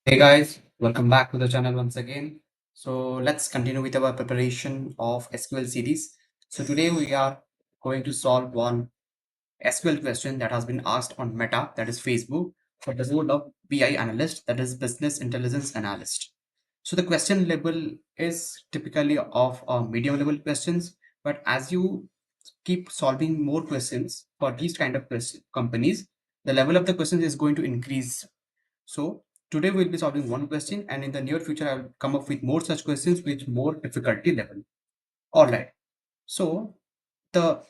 Hey guys, welcome back to the channel once again. So let's continue with our preparation of SQL series. So today we are going to solve one SQL question that has been asked on Meta, that is Facebook, for the role of BI analyst, that is business intelligence analyst. So the question level is typically of medium level questions, but as you keep solving more questions for these kind of companies, the level of the questions is going to increase. So today we'll be solving one question, and in the near future I'll come up with more such questions with more difficulty level. All right. So the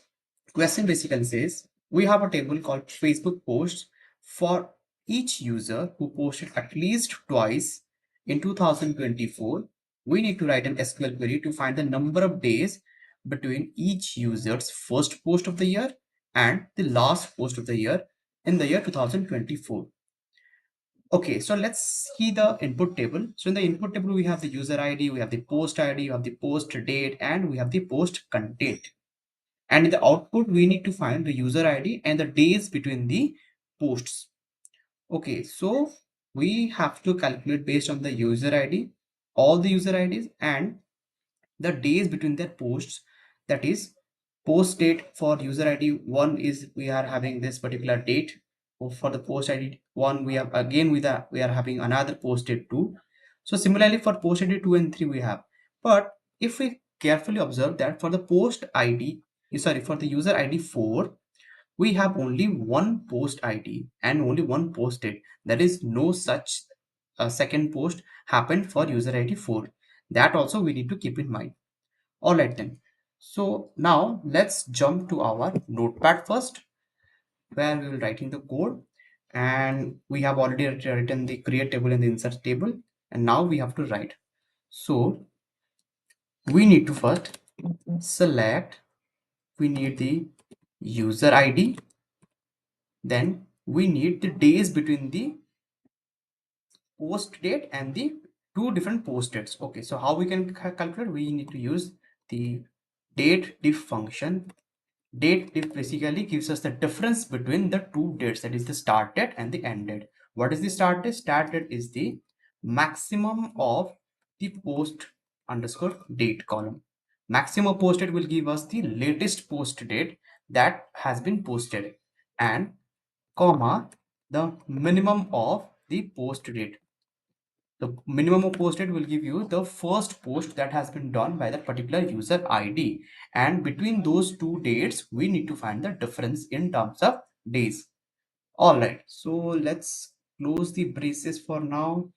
question basically says we have a table called Facebook posts for each user who posted at least twice in 2024. We need to write an SQL query to find the number of days between each user's first post of the year and the last post of the year in the year 2024. Okay, so let's see the input table. So in the input table, we have the user ID, we have the post ID, we have the post date, and we have the post content. And in the output, we need to find the user ID and the days between the posts. Okay, so we have to calculate based on the user ID, all the user IDs, and the days between their posts. That is, post date for user id 1 is we are having this particular date. For the post id 1, we have again we are having another post date 2. So similarly for post id 2 and 3 we have. But if we carefully observe that for the post id, sorry, for the user id 4, we have only one post id and only one post date. There is no such second post happened for user id 4. That also we need to keep in mind. All right then. So now let's jump to our notepad first, where we will write in the code. And we have already written the create table and the insert table. And now we have to write. So we need to first select, we need the user ID. Then we need the days between the post date and the two different post dates. Okay, so how we can calculate? We need to use the date diff function. Date diff basically gives us the difference between the two dates, that is the start date and the end date. What is the start date? Start date is the maximum of the post underscore date column. Maximum post date will give us the latest post date that has been posted, and comma the minimum of the post date. The minimum of post date will give you the first post that has been done by that particular user ID. And between those two dates, we need to find the difference in terms of days. All right. So let's close the braces for now.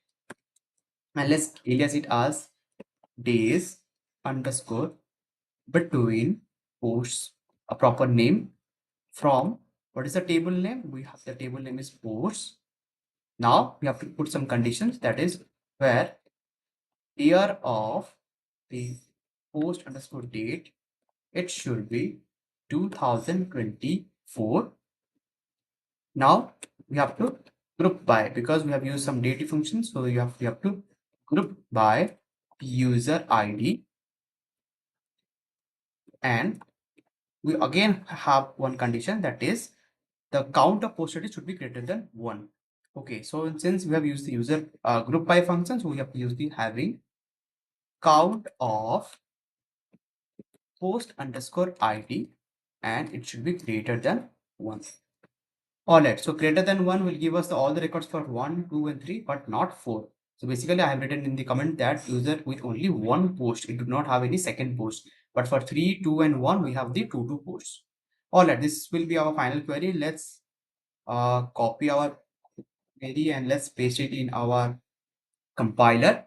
And let's alias it as days underscore between posts, a proper name from, what is the table name? We have the table name is posts. Now we have to put some conditions, that is where year of the post underscore date, it should be 2024. Now we have to group by, because we have used some data functions, so we have to group by user ID. And we again have one condition, that is the count of post ID should be greater than 1. Okay, so since we have used the user group by function, so we have to use the having count of post underscore id, and it should be greater than 1. All right, so greater than 1 will give us all the records for 1, 2, and 3, but not 4. So basically, I have written in the comment that user with only one post, it do not have any second post. But for 3, 2, and 1, we have the two posts. All right, this will be our final query. Let's copy our query and let's paste it in our compiler.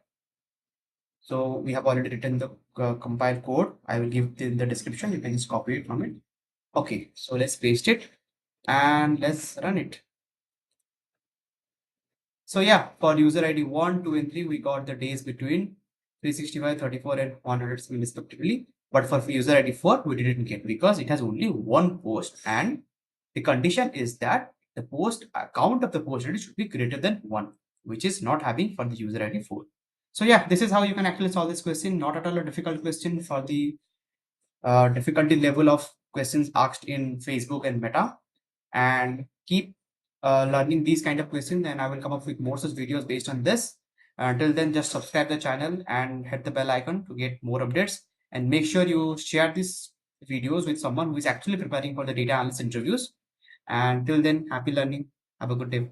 So we have already written the compile code. I will give in the description. You can just copy it from it. Okay, so let's paste it and let's run it. So yeah, for user ID 1, 2, and 3, we got the days between 365, 34, and 107 respectively. But for user ID 4, we didn't get, because it has only one post, and the condition is that the post count of the post ID should be greater than 1, which is not having for the user ID 4. So yeah, this is how you can actually solve this question. Not at all a difficult question for the difficulty level of questions asked in Facebook and Meta. And keep learning these kind of questions, and I will come up with more such videos based on this. Until then, just subscribe the channel and hit the bell icon to get more updates. And make sure you share these videos with someone who is actually preparing for the data analyst interviews. And till then, happy learning. Have a good day.